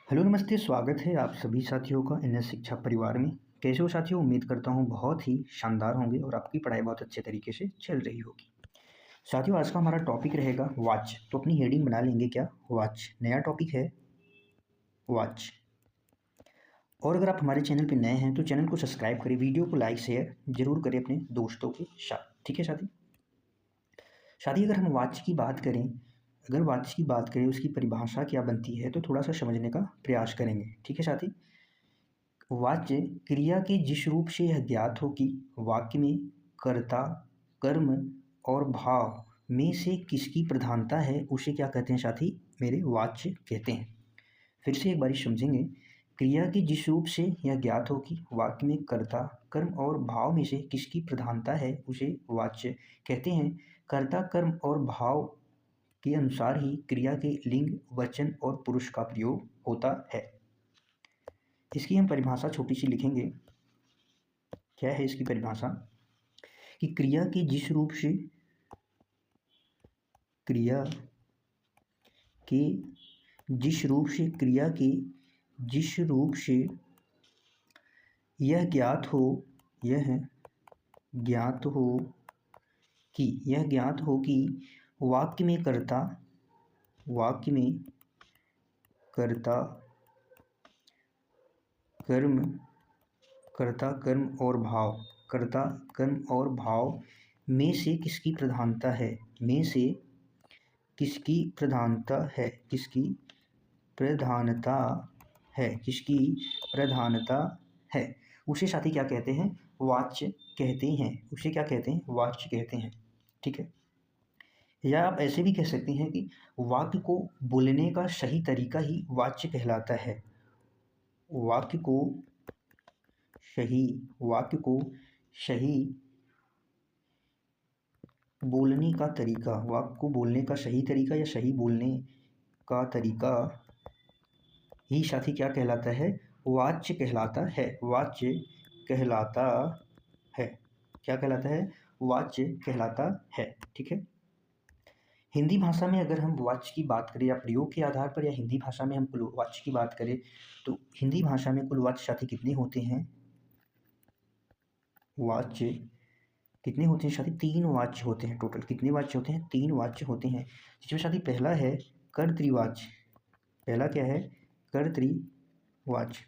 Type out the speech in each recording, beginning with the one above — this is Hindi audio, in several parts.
हेलो नमस्ते, स्वागत है आप सभी साथियों का एनएस शिक्षा परिवार में। कैसे हो साथियों? उम्मीद करता हूँ बहुत ही शानदार होंगे और आपकी पढ़ाई बहुत अच्छे तरीके से चल रही होगी। साथियों, आज का हमारा टॉपिक रहेगा वॉच। तो अपनी हेडिंग बना लेंगे क्या? वॉच। नया टॉपिक है वॉच। और अगर आप हमारे चैनल पर नए हैं तो चैनल को सब्सक्राइब करें, वीडियो को लाइक शेयर जरूर करें अपने दोस्तों के साथ। ठीक है साथी? अगर हम वॉच की बात करें, अगर वॉच की बात करें उसकी परिभाषा क्या बनती है तो थोड़ा सा समझने का प्रयास करेंगे। ठीक है साथी? वाच्य क्रिया के जिस रूप से यह ज्ञात हो कि वाक्य में कर्ता, कर्म और भाव में से किसकी प्रधानता है, उसे क्या कहते हैं साथी? मेरे वाच्य कहते हैं। फिर से एक बारी समझेंगे। क्रिया के जिस रूप से यह ज्ञात हो कि वाक्य में कर्ता, कर्म और भाव में से किसकी प्रधानता है, उसे वाच्य कहते हैं। कर्ता, कर्म और भाव के अनुसार ही क्रिया के लिंग, वचन और पुरुष का प्रयोग होता है। इसकी हम परिभाषा छोटी सी लिखेंगे। क्या है इसकी परिभाषा? कि क्रिया के जिस रूप से, क्रिया के जिस रूप से, क्रिया के जिस रूप से यह ज्ञात हो, यह ज्ञात हो कि, यह ज्ञात हो कि वाक्य में कर्ता, वाक्य में कर्ता, कर्म, कर्ता, कर्म और भाव, कर्ता, कर्म और भाव में से किसकी प्रधानता है, में से किसकी प्रधानता है, किसकी प्रधानता है, किसकी प्रधानता है, उसे साथी क्या कहते हैं? वाच्य कहते हैं। उसे क्या कहते हैं? वाच्य कहते हैं। ठीक है? या आप ऐसे भी कह सकते हैं कि वाक्य को बोलने का सही तरीका ही वाच्य कहलाता है। वाक्य को सही, वाक्य को सही बोलने का तरीका, वाक्य को बोलने का सही तरीका या सही बोलने का तरीका ही साथी क्या कहलाता है? वाच्य कहलाता है। वाच्य कहलाता है। क्या कहलाता है? वाच्य कहलाता है। ठीक है? हिंदी भाषा में अगर हम वाच्य की बात करें या प्रयोग के आधार पर, या हिंदी भाषा में हम कुल वाच्य की बात करें तो हिंदी भाषा में कुल वाच्य साथी कितने होते हैं? वाच्य कितने होते हैं साथी? 3 वाच्य होते हैं। टोटल कितने वाच्य होते हैं? 3 वाच्य होते हैं, जिसमें साथी पहला है कर्तृवाच्य। पहला क्या है? कर्तृवाच्य।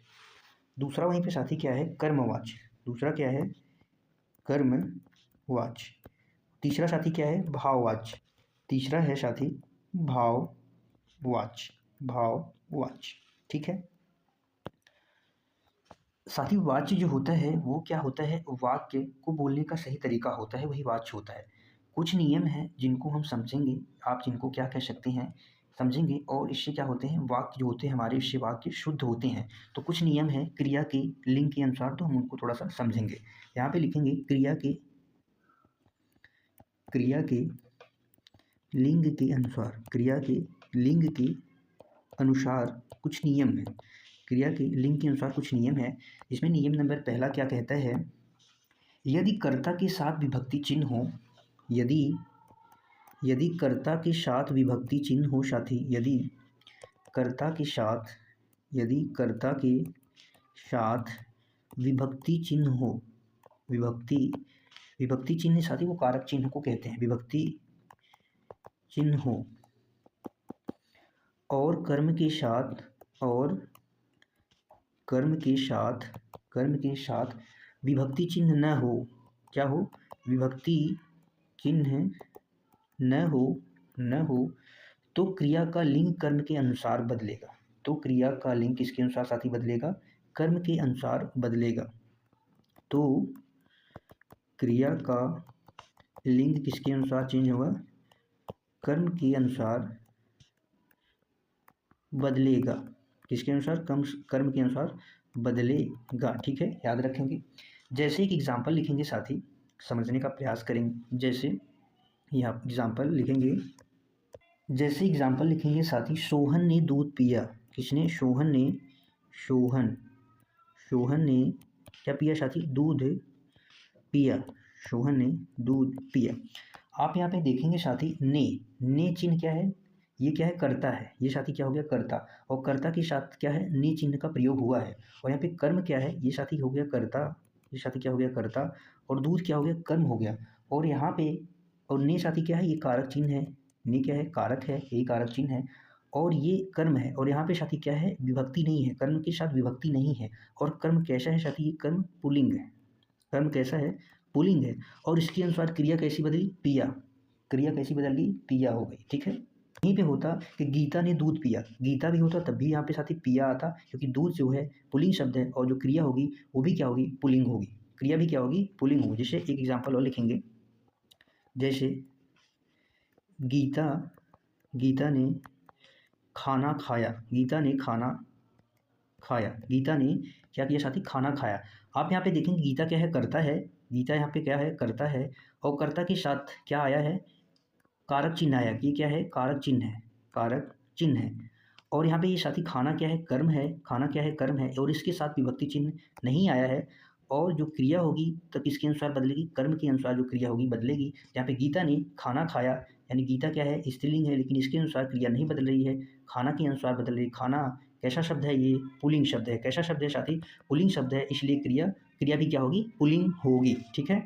दूसरा वहीं पे साथी क्या है? कर्मवाच्य। दूसरा क्या है? कर्मवाच्य। तीसरा साथी क्या है? भाववाच्य। तीसरा है साथी भाववाच्य। भाववाच्य। ठीक है साथी? वाच्य जो होता है वो क्या होता है? वाक्य को बोलने का सही तरीका होता है, वही वाच्य होता है। कुछ नियम हैं जिनको हम समझेंगे, आप जिनको क्या कह सकते हैं, समझेंगे, और इससे क्या होते हैं? वाक्य जो होते हैं हमारे, इससे वाक्य शुद्ध होते हैं। तो कुछ नियम हैं क्रिया के लिंग के अनुसार, तो हम उनको थोड़ा सा समझेंगे। यहाँ पे लिखेंगे क्रिया के लिंग के अनुसार, क्रिया के लिंग के अनुसार कुछ नियम हैं। क्रिया के लिंग के अनुसार कुछ नियम है। इसमें नियम नंबर पहला क्या कहता है? यदि कर्ता के साथ विभक्ति चिन्ह हो, यदि कर्ता के साथ विभक्ति चिन्ह हो साथी, यदि कर्ता के साथ, यदि कर्ता के साथ विभक्ति चिन्ह हो, विभक्ति चिन्ह साथी वो कारक चिन्ह को कहते हैं। विभक्ति चिन्ह हो और कर्म के साथ, और कर्म के साथ विभक्ति चिन्ह न हो। क्या हो? विभक्ति चिन्ह न हो तो क्रिया का लिंग कर्म के अनुसार बदलेगा। तो क्रिया का लिंग किसके अनुसार साथी बदलेगा? कर्म के अनुसार बदलेगा। तो क्रिया का लिंग किसके अनुसार चेंज होगा? कर्म के अनुसार बदलेगा। किसके अनुसार? कर्म के अनुसार बदलेगा। ठीक है, याद रखेंगे। जैसे एक एग्जाम्पल लिखेंगे साथी, समझने का प्रयास करेंगे। जैसे यहाँ एग्जाम्पल लिखेंगे, जैसे एग्जाम्पल लिखेंगे साथी, सोहन ने दूध पिया। किसने? सोहन ने क्या पिया साथी? दूध पिया। सोहन ने दूध पिया। आप यहाँ पे देखेंगे साथी, ने चिन्ह क्या है? ये क्या है, कर्ता है, ये साथी क्या हो गया, कर्ता, और कर्ता के साथ क्या है, ने चिन्ह का प्रयोग हुआ है। और यहाँ पे कर्म क्या है, ये साथी हो गया कर्ता, ये साथी क्या हो गया, कर्ता, और दूध क्या हो गया, कर्म हो गया। और यहाँ पे और ने साथी क्या है, ये कारक चिन्ह है, ने क्या है, कारक है, यही कारक चिन्ह है, और ये कर्म है। और यहाँ पे साथी क्या है, विभक्ति नहीं है, कर्म के साथ विभक्ति नहीं है। और कर्म कैसा है साथी, ये कर्म पुल्लिंग है, कर्म कैसा है, पुल्लिंग है। और इसके अनुसार क्रिया कैसी बदली, पिया, क्रिया कैसी बदल गई, पिया हो गई। ठीक है, यहीं पे होता कि गीता ने दूध पिया, गीता भी होता तब भी यहाँ पे साथी पिया आता, क्योंकि दूध जो है पुल्लिंग शब्द है, और जो क्रिया होगी वो भी क्या होगी, पुल्लिंग होगी, क्रिया भी क्या होगी, पुल्लिंग होगी। जैसे एक एग्जाम्पल और लिखेंगे, जैसे गीता, गीता ने खाना खाया, गीता ने खाना खाया, गीता ने क्या किया साथी, खाना खाया। आप यहाँ पे देखेंगे गीता क्या है, करता है, गीता यहाँ पे क्या है, करता है, और कर्ता के साथ क्या आया है, कारक चिन्ह आया, ये क्या है, कारक चिन्ह है, कारक चिन्ह है। और यहाँ पे ये साथी खाना क्या है, कर्म है, खाना क्या है, कर्म है, और इसके साथ विभक्ति चिन्ह नहीं आया है। और जो क्रिया होगी तो किसके अनुसार बदलेगी, कर्म के अनुसार जो क्रिया होगी बदलेगी। यहाँ पे गीता ने खाना खाया, यानी गीता क्या है, स्त्रीलिंग है, लेकिन इसके अनुसार क्रिया नहीं बदल रही है, खाना के अनुसार बदल रही है। खाना कैसा शब्द है, ये पुल्लिंग शब्द है, कैसा शब्द है साथी, पुल्लिंग शब्द है, इसलिए क्रिया, क्रिया भी क्या होगी, पुल्लिंग होगी। ठीक है,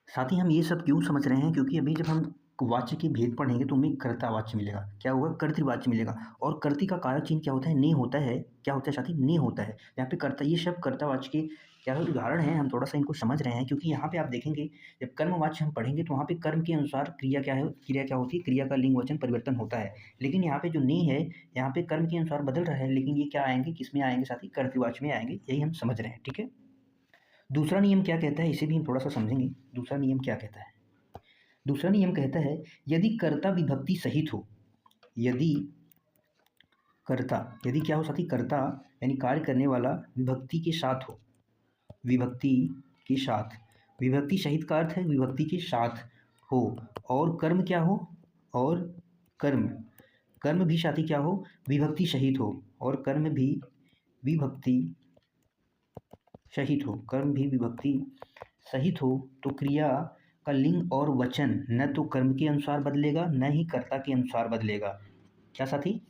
साथ ही हम ये सब क्यों समझ रहे हैं, क्योंकि अभी जब हम वाच्य के भेद पढ़ेंगे तो हमें कर्ता वाच्य मिलेगा, क्या होगा, कर्तृवाच्य मिलेगा। और कर्ती का कारक चिन्ह क्या होता है, ने होता है, क्या होता है साथी, ने होता है। यहाँ पे कर्ता, ये शब्द कर्तावाच्य के क्या है, उदाहरण है, हम थोड़ा सा इनको समझ रहे हैं, क्योंकि यहाँ पे आप देखेंगे जब कर्मवाच्य हम पढ़ेंगे तो वहाँ पे कर्म के अनुसार क्रिया क्या है, क्रिया क्या होती है, क्रिया का लिंग वचन परिवर्तन होता है। लेकिन यहाँ पे जो ने है, यहाँ पे कर्म के अनुसार बदल रहा है, लेकिन ये क्या आएंगे, किस में आएंगे साथी, कर्तृवाच्य में आएंगे, यही हम समझ रहे हैं। ठीक है, दूसरा नियम क्या कहता है, इसे भी हम थोड़ा सा समझेंगे। दूसरा नियम क्या कहता है, दूसरा नियम कहता है, यदि कर्ता विभक्ति सहित हो, यदि कर्ता, यदि क्या हो साथी, कर्ता यानी कार्य करने वाला विभक्ति के साथ हो, विभक्ति के साथ, विभक्ति सहित का अर्थ है विभक्ति के साथ हो, और कर्म क्या हो, और कर्म, कर्म भी साथी क्या हो, विभक्ति सहित हो, और कर्म भी विभक्ति सहित हो, कर्म भी विभक्ति सहित हो, तो क्रिया का लिंग और वचन न तो कर्म के अनुसार बदलेगा, न ही कर्ता के अनुसार बदलेगा। क्या साथी,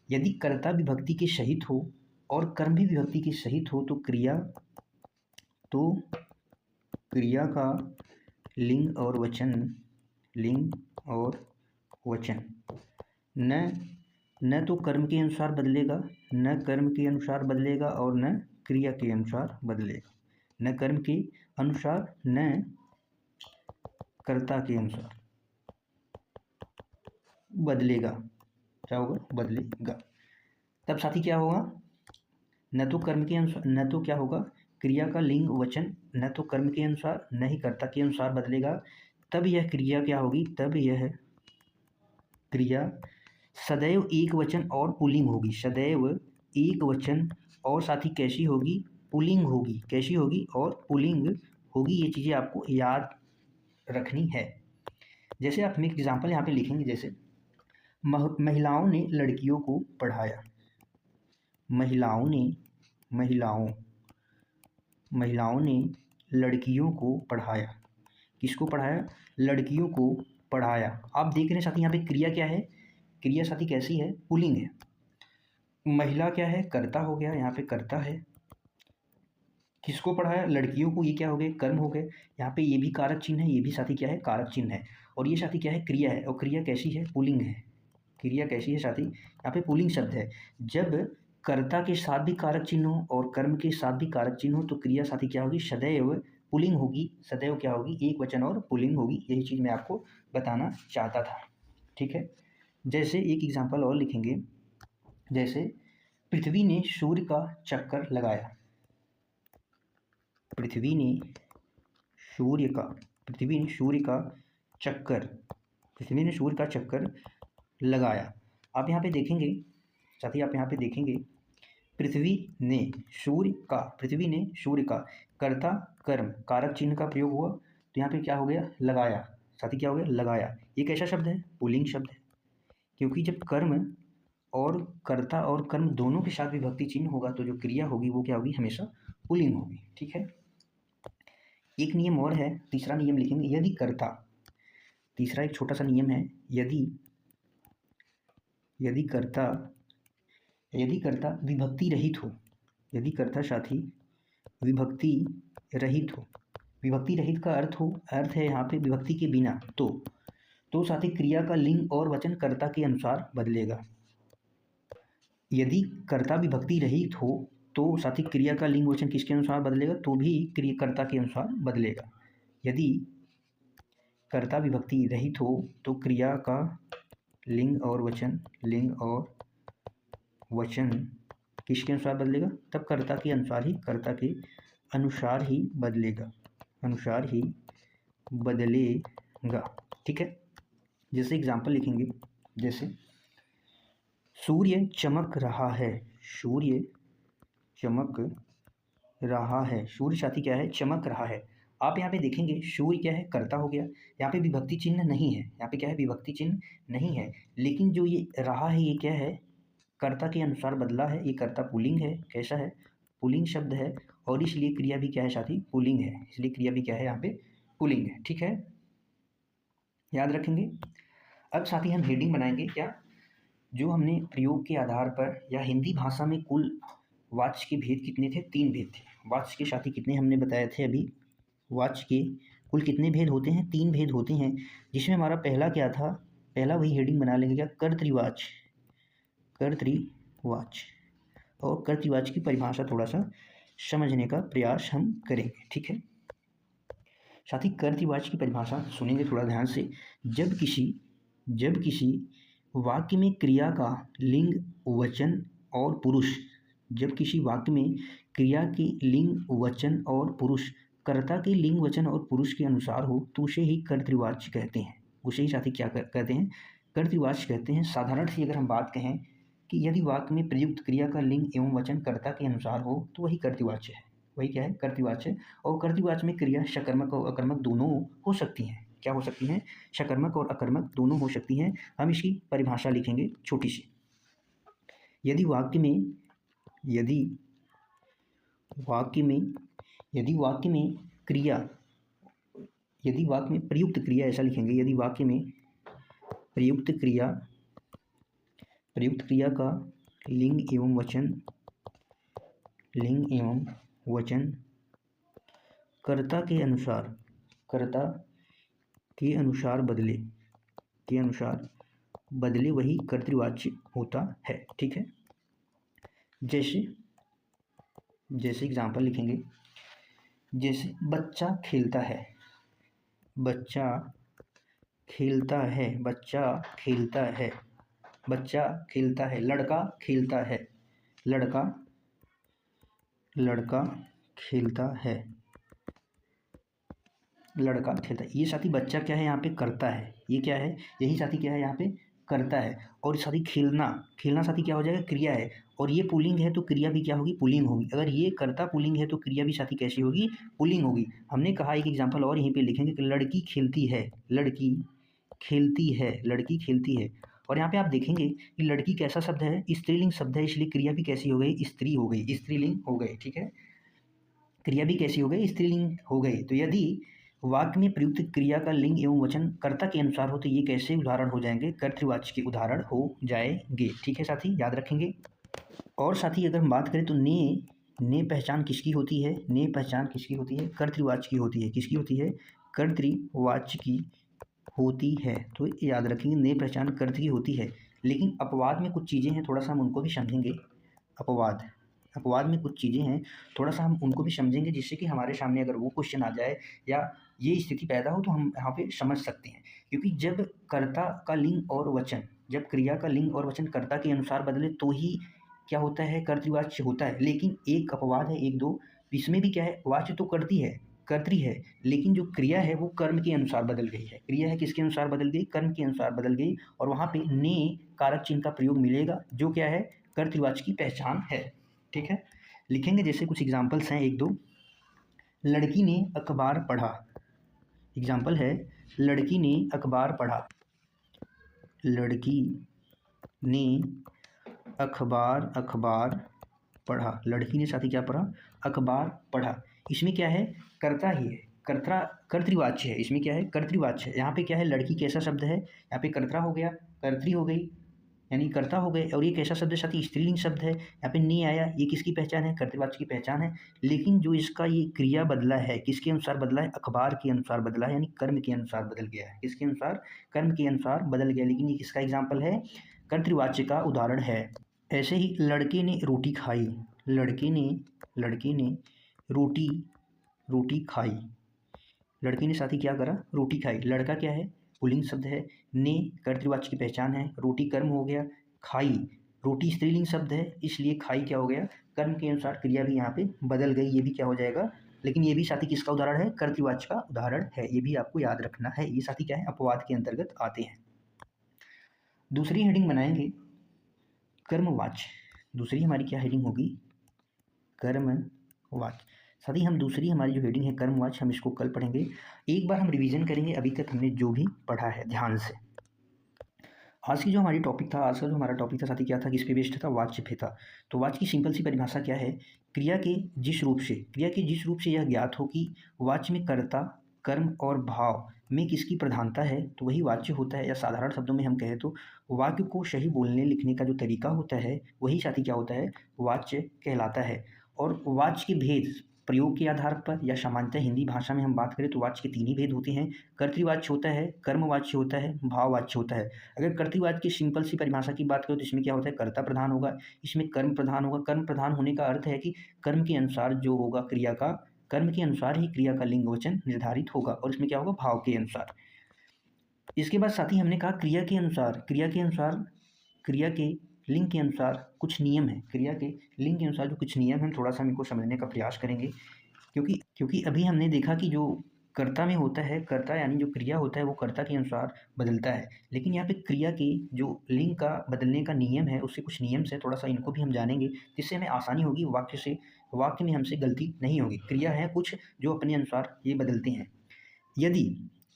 यदि कर्ता विभक्ति के सहित हो और कर्म भी विभक्ति के सहित हो, तो क्रिया का लिंग और वचन, लिंग और वचन न तो कर्म के अनुसार बदलेगा, न कर्म के अनुसार बदलेगा, और न क्रिया के अनुसार बदलेगा, न कर्म के अनुसार, न कर्ता के अनुसार बदलेगा। क्या होगा, बदलेगा। तब साथी क्या होगा, न तो कर्म के अनुसार, न तो क्या होगा, क्रिया का लिंग वचन न तो कर्म के अनुसार न ही कर्ता के अनुसार बदलेगा, तब यह क्रिया क्या होगी, तब यह क्रिया सदैव एक वचन और पुल्लिंग होगी, सदैव एक वचन और साथी कैसी होगी, पुल्लिंग होगी, कैसी होगी, और पुल्लिंग होगी। ये चीज़ें आपको याद रखनी है। जैसे आप हम एक एग्जाम्पल यहाँ पे लिखेंगे, जैसे महिलाओं ने लड़कियों को पढ़ाया, महिलाओं ने लड़कियों को पढ़ाया, किसको पढ़ाया, लड़कियों को पढ़ाया। आप देख रहे हैं साथी यहाँ पे क्रिया क्या है, क्रिया साथी कैसी है, पुल्लिंग है। महिला क्या है, कर्ता हो गया, यहाँ पे कर्ता है, किसको पढ़ाया, लड़कियों को, ये क्या हो गए, कर्म हो गए। यहाँ पे ये भी कारक चिन्ह है, ये भी साथी क्या है, कारक चिन्ह है। और ये साथी क्या है, क्रिया है, और क्रिया कैसी है, पुल्लिंग है, क्रिया कैसी है साथी, यहाँ पे पुल्लिंग शब्द है। जब कर्ता के साथ भी कारक चिन्ह हो और कर्म के साथ भी कारक चिन्ह हो, तो क्रिया साथी क्या होगी, सदैव पुल्लिंग होगी, सदैव क्या होगी, एक वचन और पुल्लिंग होगी। यही चीज़ मैं आपको बताना चाहता था। ठीक है, जैसे एक एग्जाम्पल और लिखेंगे, जैसे पृथ्वी ने सूर्य का चक्कर लगाया, पृथ्वी ने सूर्य का चक्कर लगाया। आप यहाँ पे देखेंगे साथी, आप यहाँ पे देखेंगे पृथ्वी ने सूर्य का, कर्ता कर्म, कारक चिन्ह का प्रयोग हुआ, तो यहाँ पे क्या हो गया, लगाया, साथी क्या हो गया, लगाया। ये कैसा शब्द है, पुल्लिंग शब्द है, क्योंकि जब कर्म और कर्ता और कर्म दोनों के साथ विभक्ति चिन्ह होगा, तो जो क्रिया होगी वो क्या होगी, हमेशा पुल्लिंग होगी। ठीक है, एक नियम और है, तीसरा नियम लिखेंगे, यदि कर्ता, तीसरा एक छोटा सा नियम है, यदि यदि कर्ता विभक्ति रहित हो, यदि कर्ता साथी विभक्ति रहित हो, विभक्ति रहित का अर्थ है यहाँ पे विभक्ति के बिना, तो साथी क्रिया का लिंग और वचन कर्ता के अनुसार बदलेगा। यदि कर्ता विभक्ति रहित हो तो साथी क्रिया का लिंग वचन किसके अनुसार बदलेगा, तो भी क्रिया कर्ता के अनुसार बदलेगा। यदि कर्ता विभक्ति रहित हो तो क्रिया का लिंग और वचन किसके अनुसार बदलेगा, तब कर्ता के अनुसार ही बदलेगा। ठीक है, जैसे एग्जाम्पल लिखेंगे, जैसे सूर्य चमक रहा है, सूर्य साथी क्या है, चमक रहा है। आप यहाँ पे देखेंगे सूर्य क्या है, कर्ता हो गया, यहाँ पे विभक्ति चिन्ह नहीं है, यहाँ पे क्या है, विभक्ति चिन्ह नहीं है, लेकिन जो ये रहा है ये क्या है, कर्ता के अनुसार बदला है। ये कर्ता पुल्लिंग है, कैसा है, पुल्लिंग शब्द है, और इसलिए क्रिया भी क्या है साथी, पुल्लिंग है, इसलिए क्रिया भी क्या है यहाँ पे पुल्लिंग है। ठीक है, याद रखेंगे। अब साथी हम हेडिंग बनाएंगे क्या, जो हमने प्रयोग के आधार पर, या हिंदी भाषा में कुल वाच्य के भेद कितने थे, 3 भेद थे। वाच्य के साथी कितने हमने बताए थे अभी, वाच्य के कुल कितने भेद होते हैं, 3 भेद होते हैं, जिसमें हमारा पहला क्या था, पहला वही हेडिंग बना लेंगे क्या, कर्तृवाच्य। और कर्तृवाच्य की परिभाषा थोड़ा सा समझने का प्रयास हम करेंगे। ठीक है साथी, कर्तृवाच्य की परिभाषा सुनेंगे थोड़ा ध्यान से। जब किसी वाक्य में क्रिया का लिंग वचन और पुरुष, जब किसी वाक्य में क्रिया के लिंग वचन और पुरुष कर्ता के लिंग वचन और पुरुष के अनुसार हो, तो उसे ही कर्तृवाच्य कहते हैं। उसे ही साथी क्या कहते हैं, कर्तृवाच्य कहते हैं। साधारण सी अगर हम बात कहें कि यदि वाक्य में प्रयुक्त क्रिया का लिंग एवं वचन कर्ता के अनुसार हो, तो वही कर्तृवाच्य है, वही क्या है, कर्तृवाच्य। और कर्तृवाच्य में क्रिया सकर्मक और अकर्मक दोनों हो सकती हैं। क्या हो सकती हैं, सकर्मक और अकर्मक दोनों हो सकती हैं। हम इसकी परिभाषा लिखेंगे छोटी सी। यदि वाक्य में प्रयुक्त क्रिया, ऐसा लिखेंगे, यदि वाक्य में प्रयुक्त क्रिया का लिंग एवं वचन कर्ता के अनुसार बदले, वही कर्तृवाच्य होता है। ठीक है, जैसे एग्जाम्पल लिखेंगे, जैसे बच्चा खेलता है, लड़का खेलता है, ये साथी बच्चा क्या है, यहाँ पे करता है, ये क्या है, यही साथी क्या है, यहाँ पे करता है। और साथी खेलना साथी क्या हो जाएगा, क्रिया है, और ये पुल्लिंग है तो क्रिया भी क्या होगी, पुल्लिंग होगी। अगर ये कर्ता पुल्लिंग है तो क्रिया भी साथी कैसी होगी, पुल्लिंग होगी। हमने कहा एक एग्जाम्पल और यहीं पे लिखेंगे कि लड़की खेलती है, और यहाँ पे आप देखेंगे कि लड़की कैसा शब्द है, स्त्रीलिंग शब्द है, इसलिए क्रिया भी कैसी हो गई, स्त्री हो गई, स्त्रीलिंग हो गई। ठीक है, क्रिया भी कैसी हो गई, स्त्रीलिंग हो गई। तो यदि वाक्य में प्रयुक्त क्रिया का लिंग एवं वचन कर्ता के अनुसार हो, तो ये कैसे उदाहरण हो जाएंगे, कर्तृवाच्य के उदाहरण हो जाएंगे। ठीक है साथी, याद रखेंगे। और साथी अगर हम बात करें तो ने पहचान किसकी होती है, कर्तृवाच्य की होती है। किसकी होती है, कर्तृवाच्य की होती है। तो याद रखेंगे, ने पहचान कर्त की होती है। लेकिन अपवाद में कुछ चीज़ें हैं, थोड़ा सा हम उनको भी समझेंगे। अपवाद में कुछ चीज़ें हैं, थोड़ा सा हम उनको भी समझेंगे, जिससे कि हमारे सामने अगर वो क्वेश्चन आ जाए या ये स्थिति पैदा हो तो हम यहाँ पे समझ सकते हैं। क्योंकि जब कर्ता का लिंग और वचन, जब क्रिया का लिंग और वचन कर्ता के अनुसार बदले तो ही क्या होता है, कर्तृवाच्य होता है। लेकिन एक अपवाद है, 1-2, इसमें भी क्या है, वाच्य तो कर्तृ है, लेकिन जो क्रिया है वो कर्म के अनुसार बदल गई है। क्रिया है किसके अनुसार बदल गई, कर्म के अनुसार बदल गई, और वहाँ पे ने कारक चिन्ह का प्रयोग मिलेगा, जो क्या है, कर्तृवाच्य की पहचान है। ठीक है, लिखेंगे जैसे कुछ एग्जाम्पल्स हैं 1-2। लड़की ने अखबार पढ़ा, एग्जाम्पल है, लड़की ने अखबार पढ़ा, लड़की ने साथी क्या पढ़ा, अखबार पढ़ा। इसमें क्या है, कर्ता ही है, कर्तृवाच्य है, इसमें क्या है, कर्तृवाच्य है। यहाँ पे क्या है, लड़की कैसा शब्द है, यहाँ पे कर्ता हो गया, कर्तृ हो गई, यानी कर्ता हो गए। और ये कैसा शब्द है साथी? स्त्रीलिंग शब्द है। यहाँ पे ने आया, ये किसकी पहचान है? कर्तृवाच्य की पहचान है। लेकिन जो इसका ये क्रिया बदला है, किसके अनुसार बदला है? अखबार के अनुसार बदला है, यानी कर्म के अनुसार बदल गया है। किसके अनुसार? कर्म के अनुसार बदल गया। लेकिन ये किसका एग्जाम्पल है? कर्तृवाच्य का उदाहरण है। ऐसे ही लड़के ने रोटी खाई, लड़के ने रोटी खाई। लड़के ने साथी क्या करा? रोटी खाई। लड़का क्या है? पुल्लिंग शब्द है। ने कर्तृवाच्य की पहचान है। रोटी कर्म हो गया। खाई, रोटी स्त्रीलिंग शब्द है, इसलिए खाई क्या हो गया? कर्म के अनुसार क्रिया भी यहाँ पे बदल गई। ये भी क्या हो जाएगा? लेकिन ये भी साथी किसका उदाहरण है? कर्तृवाच्य का उदाहरण है। ये भी आपको याद रखना है। ये साथी क्या है? अपवाद के अंतर्गत आते हैं। दूसरी हेडिंग बनाएंगे कर्मवाच्य। दूसरी हमारी क्या हेडिंग होगी? कर्मवाच्य। साथी हम दूसरी हमारी जो हेडिंग है कर्मवाच्य, हम इसको कल पढ़ेंगे। एक बार हम रिवीजन करेंगे अभी तक हमने जो भी पढ़ा है ध्यान से। आज की जो हमारी टॉपिक था, आज का जो हमारा टॉपिक था साथी क्या था? किस पे बेस्ड था? वाच्य पे था। तो वाच्य की सिंपल सी परिभाषा क्या है? क्रिया के जिस रूप से यह ज्ञात हो कि वाच्य में कर्ता, कर्म और भाव में किसकी प्रधानता है, तो वही वाच्य होता है। या साधारण शब्दों में हम कहें तो वाक्य को सही बोलने लिखने का जो तरीका होता है, वही साथी क्या होता है? वाच्य कहलाता है। और वाच्य के भेद प्रयोग के आधार पर या सामान्यतः हिंदी भाषा में हम बात करें तो वाच्य के तीन ही भेद होते हैं। कर्तृवाच्य होता है, कर्मवाच्य होता है, भाववाच्य होता है। अगर कर्तृवाच्य की सिंपल सी परिभाषा की बात करें तो इसमें क्या होता है? कर्ता प्रधान होगा, इसमें कर्म प्रधान होगा। कर्म प्रधान होने का अर्थ है कि कर्म के अनुसार जो होगा क्रिया का, कर्म के अनुसार ही क्रिया का लिंग वचन निर्धारित होगा। और इसमें क्या होगा? भाव के अनुसार। इसके बाद साथ ही हमने कहा क्रिया के अनुसार, क्रिया के लिंग के अनुसार कुछ नियम है। क्रिया के लिंग के अनुसार जो कुछ नियम हैं, थोड़ा सा हम इनको समझने का प्रयास करेंगे। क्योंकि अभी हमने देखा कि जो कर्ता में होता है, कर्ता यानी जो क्रिया होता है वो कर्ता के अनुसार बदलता है। लेकिन यहाँ पे क्रिया के जो लिंग का बदलने का नियम है, उससे कुछ नियम से थोड़ा सा इनको भी हम जानेंगे, जिससे हमें आसानी होगी, वाक्य में हमसे गलती नहीं होगी। क्रिया है कुछ जो अपने अनुसार ये बदलते हैं।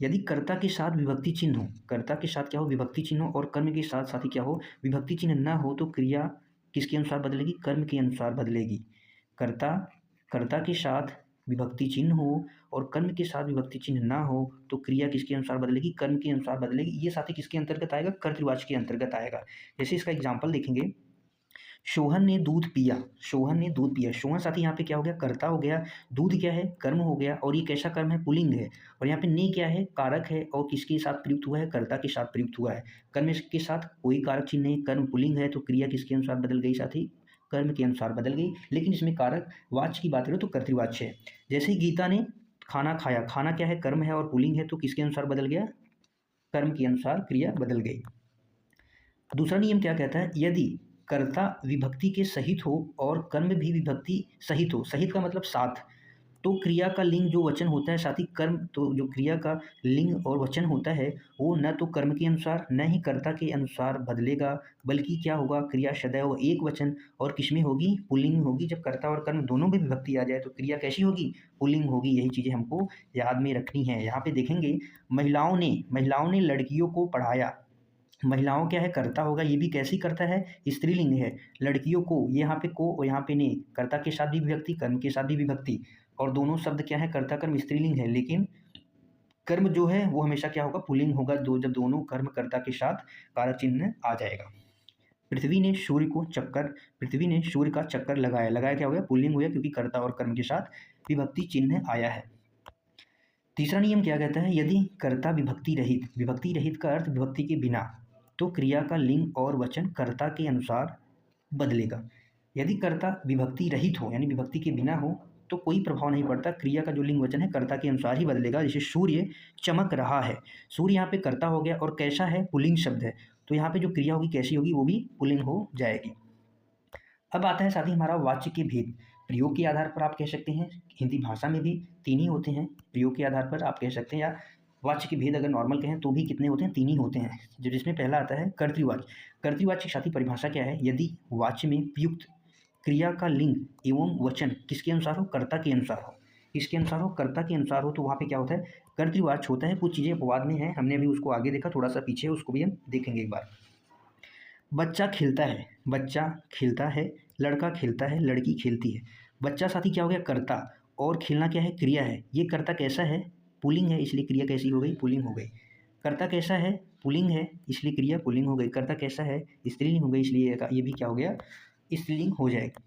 यदि कर्ता के साथ विभक्ति चिन्ह हो, कर्ता के साथ क्या हो? विभक्ति चिन्ह हो, और कर्म के साथ साथ ही क्या हो? विभक्ति चिन्ह ना हो, तो क्रिया किसके अनुसार बदलेगी? कर्म के अनुसार बदलेगी। कर्ता के साथ विभक्ति चिन्ह हो और कर्म के साथ विभक्ति चिन्ह ना हो, तो क्रिया किसके अनुसार बदलेगी? कर्म के अनुसार बदलेगी। ये साथी किसके अंतर्गत आएगा? कर्तृवाच्य के अंतर्गत आएगा। जैसे इसका एग्जाम्पल देखेंगे, सोहन ने दूध पिया। सोहन साथी यहाँ पे क्या हो गया? कर्ता हो गया। दूध क्या है? कर्म हो गया। और ये कैसा कर्म है? पुल्लिंग है। और यहाँ पे ने क्या है? कारक है। और किसके साथ प्रयुक्त हुआ है? कर्ता के साथ प्रयुक्त हुआ है। कर्म के साथ कोई कारक चिन्ह नहीं, कर्म पुल्लिंग है, तो क्रिया किसके अनुसार बदल गई साथी? कर्म के अनुसार बदल गई। लेकिन इसमें कारक वाच्य की बात करें तो कर्तृवाच्य है। जैसे गीता ने खाना खाया, खाना क्या है? कर्म है और पुल्लिंग है, तो किसके अनुसार बदल गया? कर्म के अनुसार क्रिया बदल गई। दूसरा नियम क्या कहता है? यदि कर्ता विभक्ति के सहित हो और कर्म भी विभक्ति सहित हो, सहित का मतलब साथ, तो क्रिया का लिंग जो वचन होता है साथ ही कर्म, तो जो क्रिया का लिंग और वचन होता है वो न तो कर्म के अनुसार न ही कर्ता के अनुसार बदलेगा, बल्कि क्या होगा? क्रिया सदैव एक वचन और किसमें होगी? पुल्लिंग होगी। जब कर्ता और कर्म दोनों में विभक्ति आ जाए तो क्रिया कैसी होगी? पुल्लिंग होगी। यही चीज़ें हमको याद में रखनी है। यहाँ पे देखेंगे, महिलाओं ने लड़कियों को पढ़ाया। महिलाओं क्या है? कर्ता होगा। ये भी कैसी कर्ता है? स्त्रीलिंग है। लड़कियों को, ये यहाँ पे को और यहाँ पे ने, कर्ता के साथ भी विभक्ति, कर्म के साथ भी विभक्ति, और दोनों शब्द क्या है? कर्ता कर्म स्त्रीलिंग है। लेकिन कर्म जो है वो हमेशा क्या होगा? पुल्लिंग होगा। जब दोनों कर्म कर्ता के साथ कारक चिन्ह आ जाएगा। पृथ्वी ने सूर्य का चक्कर लगाया क्या हो गया? पुल्लिंग हो गया, क्योंकि कर्ता और कर्म के साथ विभक्ति चिन्ह आया है। तीसरा नियम क्या कहता है? यदि कर्ता विभक्ति रहित का अर्थ विभक्ति के बिना, तो क्रिया का लिंग और वचन कर्ता के अनुसार बदलेगा। यदि कर्ता विभक्ति रहित हो यानी विभक्ति के बिना हो तो कोई प्रभाव नहीं पड़ता, क्रिया का जो लिंग वचन है कर्ता के अनुसार ही बदलेगा। जैसे सूर्य चमक रहा है, सूर्य यहाँ पे कर्ता हो गया और कैसा है? पुल्लिंग शब्द है, तो यहाँ पे जो क्रिया होगी कैसी होगी? वो भी पुल्लिंग हो जाएगी। अब आता है साथ ही हमारा वाच्य के भेद। प्रयोग के आधार पर आप कह सकते हैं, हिंदी भाषा में भी तीन ही होते हैं। प्रयोग के आधार पर आप कह सकते हैं, या वाच्य के भेद अगर नॉर्मल कहें तो भी कितने होते हैं? तीन ही होते हैं। जिसमें पहला आता है कर्तृवाच्य। कर्तृवाच्य की साथी परिभाषा क्या है? यदि वाच्य में प्रयुक्त क्रिया का लिंग एवं वचन किसके अनुसार हो? कर्ता के अनुसार हो। किसके अनुसार हो? कर्ता के अनुसार हो, तो वहाँ पे क्या होता है? कर्तृवाच्य होता है। कुछ चीज़ें अपवाद में हैं, हमने अभी उसको आगे देखा, थोड़ा सा पीछे उसको भी हम देखेंगे एक बार। बच्चा खेलता है, लड़का खेलता है, लड़की खेलती है। बच्चा साथी क्या हो गया? कर्ता, और खेलना क्या है? क्रिया है। ये कर्ता कैसा है? पुल्लिंग है, इसलिए क्रिया कैसी हो गई? पुल्लिंग हो गई। कर्ता कैसा है, पुल्लिंग है इसलिए क्रिया पुल्लिंग हो गई। कर्ता कैसा है, स्त्रीलिंग हो गई, इसलिए ये भी क्या हो गया, स्त्रीलिंग हो जाएगा।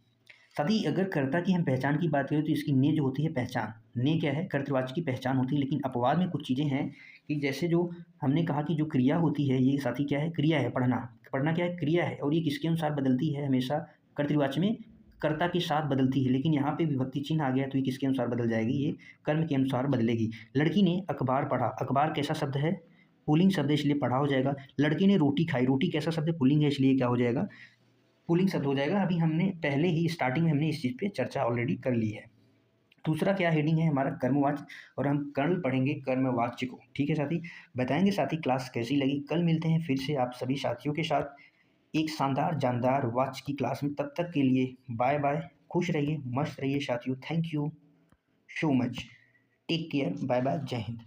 साथ ही अगर कर्ता की हम पहचान की बात करें तो इसकी ने जो होती है पहचान, ने क्या है, कर्तृवाची की पहचान होती है। लेकिन अपवाद में कुछ चीज़ें हैं कि जैसे जो हमने कहा कि जो क्रिया होती है ये साथी क्या है, क्रिया है, पढ़ना, पढ़ना क्या है, क्रिया है, और ये किसके अनुसार बदलती है, हमेशा कर्तृवाची में कर्ता के साथ बदलती है। लेकिन यहाँ पे विभक्ति चिन्ह आ गया तो ये किसके अनुसार बदल जाएगी, ये कर्म के अनुसार बदलेगी। लड़की ने अखबार पढ़ा, अखबार कैसा शब्द है, पुल्लिंग शब्द है इसलिए पढ़ा हो जाएगा। लड़की ने रोटी खाई, रोटी कैसा शब्द है, पुल्लिंग है इसलिए क्या हो जाएगा, पुल्लिंग शब्द हो जाएगा। अभी हमने पहले ही स्टार्टिंग में हमने इस चीज़ पे चर्चा ऑलरेडी कर ली है। दूसरा क्या हेडिंग है हमारा, कर्मवाच्य, और हम कल पढ़ेंगे कर्मवाच्य को। ठीक है साथी, बताएंगे साथी क्लास कैसी लगी। कल मिलते हैं फिर से आप सभी साथियों के साथ एक शानदार जानदार वाच्य की क्लास में। तब तक के लिए बाय बाय, खुश रहिए, मस्त रहिए साथियों। Thank you so much, take care, bye bye, जय हिंद।